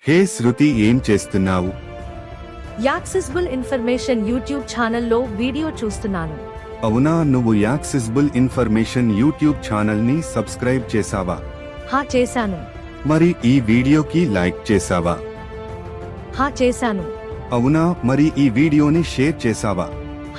హే శృతి, ఏం చేస్తున్నావు? Accessible information YouTube ఛానల్లో వీడియో చూస్తున్నాను. అవునా, నువ్వు యాక్సెసిబుల్ ఇన్ఫర్మేషన్ యూట్యూబ్ ఛానల్ ని సబ్స్క్రైబ్ చేసావా? హా చేశాను. మరి ఈ వీడియోకి లైక్ చేసావా? హా చేశాను. అవునా, మరి ఈ వీడియోని షేర్ చేసావా?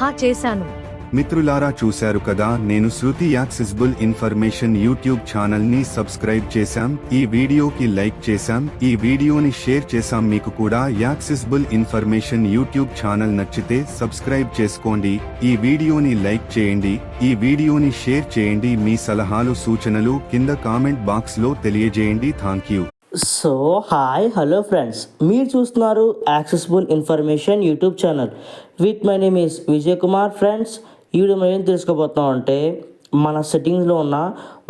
హా చేశాను. మిత్రులారా, చూశారు కదా, నేను శృతి యాక్సెసిబుల్ ఇన్ఫర్మేషన్ యూట్యూబ్ ఛానల్ ని సబ్స్క్రైబ్ చేశాం, ఈ వీడియోకి లైక్ చేశాం, ఈ వీడియోని షేర్ చేశాం. మీకు కూడా యాక్సెసిబుల్ ఇన్ఫర్మేషన్ యూట్యూబ్ ఛానల్ నచ్చితే సబ్స్క్రైబ్ చేసుకోండి, ఈ వీడియోని లైక్ చేయండి, ఈ వీడియోని షేర్ చేయండి. మీ సలహాలు సూచనలు కింద కామెంట్ బాక్స్ లో తెలియజేయండి. Thank you. So hello friends, మీరు చూస్తున్నారు accessible information YouTube channel with my name is Vijay Kumar. Friends, ఈ వీడియో మనం ఏం తెలుసుకోబోతున్నాం అంటే మన సెట్టింగ్స్లో ఉన్న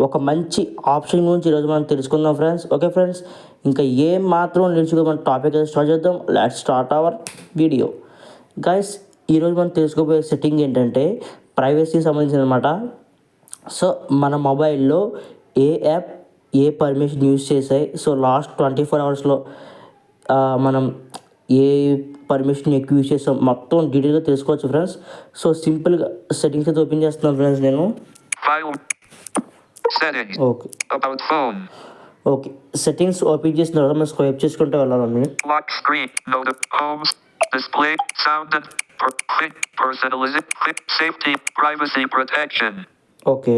ఒక మంచి ఆప్షన్ గురించి ఈరోజు మనం తెలుసుకుందాం ఫ్రెండ్స్. ఓకే ఫ్రెండ్స్, ఇంకా ఏం మాత్రం నేర్చుకో మన టాపిక్ అయితే స్టార్ట్ చేద్దాం. Let's start our video. Guys, ఈరోజు మనం తెలుసుకోబోయే సెట్టింగ్ ఏంటంటే ప్రైవసీకి సంబంధించిన అనమాట. సో మన మొబైల్లో ఏ యాప్ ఏ పర్మిషన్ యూజ్ చేసాయి, సో లాస్ట్ 24 అవర్స్లో మనం ఏ పర్మిషన్ ఎక్కువ యూజ్ చేస్తాం మొత్తం డీటెయిల్గా తెలుసుకోవచ్చు ఫ్రెండ్స్. సో సింపుల్గా సెట్టింగ్స్ అయితే ఓపెన్ చేస్తున్నాను ఫ్రెండ్స్ నేను. ఓకే సెట్టింగ్స్ ఓపెన్ చేసిన తర్వాత మనం స్వైప్ చేసుకుంటూ వెళ్ళాలండి. ఓకే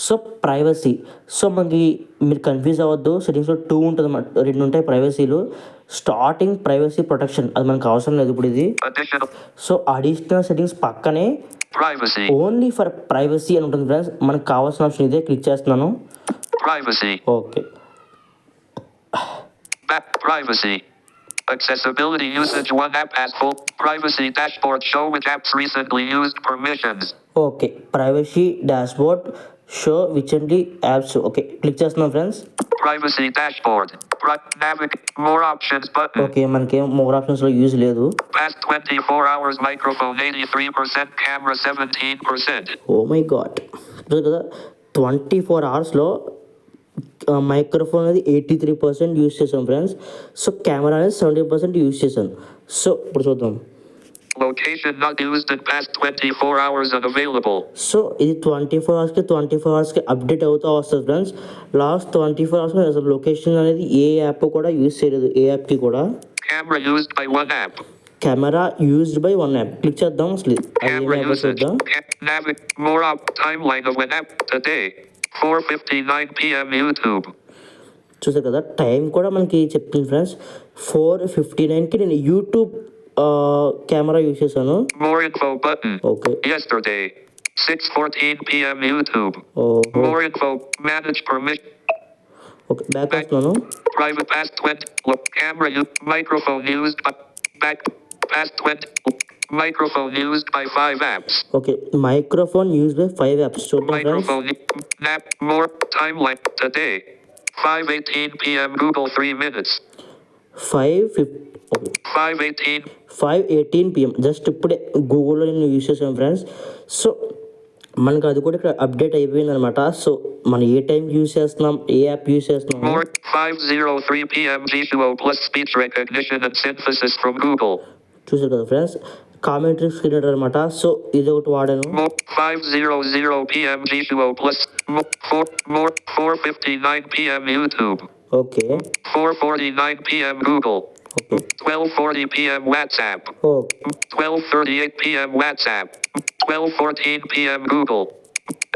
సో ప్రైవసీ, సో మనకి మీరు కన్ఫ్యూజ్ అవ్వద్దు. సెట్టింగ్స్లో 2 ఉంటుంది అన్నమాట, 2 ఉంటాయి ప్రైవసీలు. స్టార్టింగ్ ప్రైవసీ ప్రొటెక్షన్, అది మనకు అవసరం లేదు ఇప్పుడు ఇది. సో అడిషనల్ సెట్టింగ్స్ పక్కనే ఓన్లీ ఫర్ ప్రైవసీ అని ఉంటుంది ఫ్రెండ్స్. మనకు కావాల్సిన ఆప్షన్ ఇదే, క్లిక్ చేస్తున్నాను. Okay Accessibility usage one app as full privacy dashboard show which apps recently used permissions. Okay privacy dashboard show which and apps. Okay click చేస్తున్నాం friends. Privacy dashboard navigate more options button. Okay మనకేం more ఆప్షన్స్లో use లేదు. Past 24 hours microphone 83%, camera 17%. Oh my God, కదా 24 అవర్స్లో microphone అనేది 83% use చేసాం friends. So camera అనేది 70% use చేశాను. సో ఇప్పుడు చూద్దాం. Location not used in past 24 hours unavailable. So ఇది 24 అవర్స్కి అప్డేట్ అవుతూ వస్తుంది ఫ్రెండ్స్. లాస్ట్ 24 అవర్స్లో అసలు లొకేషన్ అనేది ఏ యాప్ కూడా యూజ్ చేయలేదు, ఏ యాప్కి కూడా. Camera used by one app. Camera used by one app. Click చేద్దాం అసలు Camera usage. More up timeline of an app today. 4:59 p.m. YouTube. చూసారు కదా, టైం కూడా మనకి చెప్తుంది ఫ్రెండ్స్. 4:59కి నేను యూట్యూబ్ కెమెరా యూజ్ చేశాను. More info button. Okay Yesterday 6:14 p.m. YouTube. More info manage permission. Okay back వస్తున్నాను. Private past 20 look camera microphone used back past 20 microphone used by 5 apps. Okay microphone use by 5 apps. చూద్దాం friends. Microphone nap more timeline today 5:18 p.m. Google 3 minutes. 5:18 p.m. Just ఇప్పుడే గూగుల్లో నేను use చేశాను friends. So మనకు అది కూడా ఇక్కడ update అయిపోయింది అనమాట. సో మనం ఏ టైం యూజ్ చేస్తున్నాం, ఏ యాప్ యూజ్ చేస్తున్నాం. 5:03 p.m. G2O plus speech recognition and synthesis from Google. చూసారు కదా ఫ్రెండ్స్, కామెంటరీ స్క్రీన్ అనమాట. సో ఇది ఒకటి వాడాను. 5:00 p.m. G2O plus 4:59 p.m. YouTube. Okay 4:49 p.m. Google. Okay 12:40 p.m. WhatsApp. Okay 12:38 p.m. WhatsApp. 12:14 p.m. Google.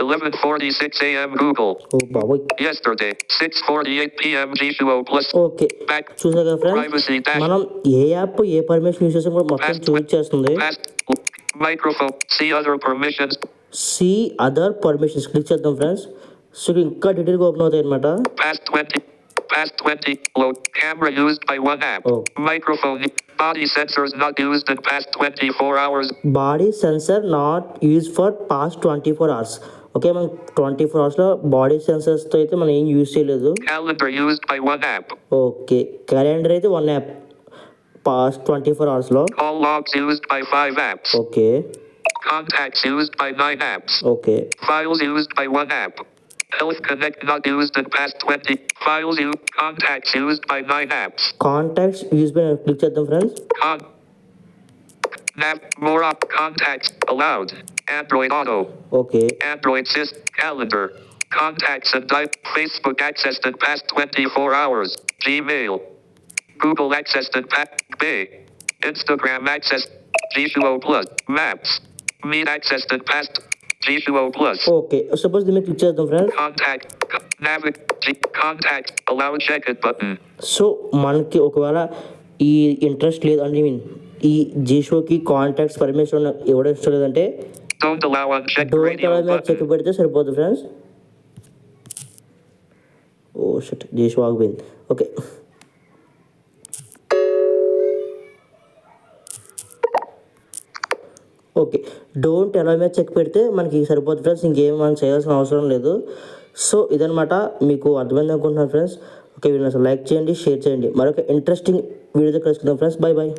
11:46 a.m. Google. ఓ బాబోయ్. Yesterday 6:48 p.m. G2O plus. Okay Back. చూసారు కదా friends, Privacy dash. మనం ఏ app ఏ permission use చేసాం కూడా మొత్తం చూస్ చేస్తుంది. Past microphone. See other permissions. See other permissions click చేద్దాం friends. So ఇంకా డీటెయిల్గా ఓపెన్ అవుతాయి అనమాట. Past 20 load camera used by one app. Oh. Microphone body sensors not used in past 24 hours. Body sensor not use for past 24 hours. Okay మనం 24 అవర్స్లో body సెన్సర్స్తో అయితే మనం ఏం యూజ్ చేయలేదు. Calendar used by one app. Okay calendar అయితే 1 app past 24 అవర్స్లో. Call logs used by 5 apps. Okay Contacts used by 9 apps. Okay Files used by one app. Health Connect not used in past 20. Files you. Contacts used by 9 apps. Contacts use పైన click చేద్దాం friends. Con. Nav. More up. Contacts. Allowed. Android Auto. Okay Android Sys. Calendar. Contacts and Facebook accessed in past 24 hours. Gmail. Google accessed in past. Bay. Instagram accessed. G2O Plus. Maps. Meet accessed in past. G2O Plus. Okay suppose దీని మీద click చేద్దాం friends. Contact. Contact. Allow check it button. So మనకి ఒకవేళ ఈ interest లేదు అంటే mean ఈ జీషోకి contacts permission ఇవ్వడం ఇష్టం లేదంటే Don't allow unchecked don't radio allow మీద చెక్ button. పెడితే సరిపోతుంది ఫ్రెండ్స్. ఓ షట్ జీషో ఆగిపోయింది. ఓకే ఓకే డోంట్ అలౌ మీద చెక్ పెడితే మనకి సరిపోతుంది ఫ్రెండ్స్. ఇంకేం మనం చేయాల్సిన అవసరం లేదు. సో ఇదనమాట, మీకు అర్థమైంది అనుకుంటున్నాను ఫ్రెండ్స్. ఓకే వీడియోని అసలు లైక్ చేయండి, షేర్ చేయండి. మరొక ఇంట్రెస్టింగ్ వీడియోతో కలుసుకుందాం ఫ్రెండ్స్. Bye bye.